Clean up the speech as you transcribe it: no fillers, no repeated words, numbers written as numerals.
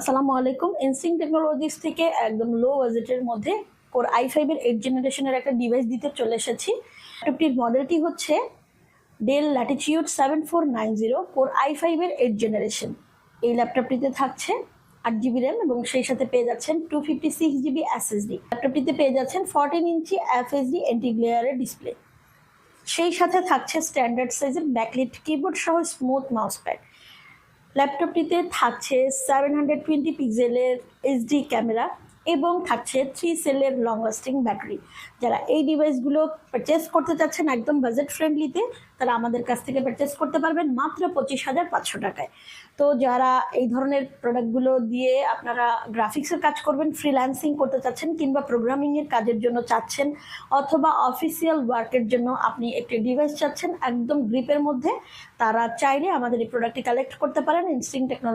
আসসালামু আলাইকুম। Instinct technologies থেকে একদম লো বাজেটের মধ্যে কোর i5 এর 8 জেনারেশনের একটা ডিভাইস দিতে চলে এসেছি। ল্যাপটপটির মডেলটি হচ্ছে ডেল ল্যাটিটিউড 7490 কোর i5 এর 8 জেনারেশন। এই ল্যাপটপটিতে থাকছে 8 GB র্যাম এবং সেই সাথে পেয়ে যাচ্ছেন 256 GB SSD। ল্যাপটপটিতে পেয়ে যাচ্ছেন 14 ইঞ্চি FHD এন্টি গ্লেয়ারের ডিসপ্লে। সেই সাথে থাকছে স্ট্যান্ডার্ড সাইজের ব্যাকলিট কিবোর্ড সহ স্মুথ মাউস প্যাড। ল্যাপটপটিতে থাকছে 720 পিক্সেলের এইচডি ক্যামেরা এবং থাকছে 3 সেলের লং লাস্টিং ব্যাটারি। যারা এই ডিভাইসগুলো পারচেস করতে চাচ্ছেন একদম বাজেট ফ্রেন্ডলিতে, তারা আমাদের কাছ থেকে পারচেস করতে পারবেন মাত্র 25,500 টাকায়। তো যারা এই ধরনের প্রোডাক্টগুলো দিয়ে আপনারা গ্রাফিক্সের কাজ করবেন, ফ্রিল্যান্সিং করতে চাচ্ছেন কিংবা প্রোগ্রামিংয়ের কাজের জন্য চাচ্ছেন, অথবা অফিসিয়াল ওয়ার্কের জন্য আপনি একটি ডিভাইস চাচ্ছেন একদম গ্রিপের মধ্যে, তারা চাইলে আমাদের এই প্রোডাক্টটি কালেক্ট করতে পারেন ইনস্টিংক্ট টেকনোলজি।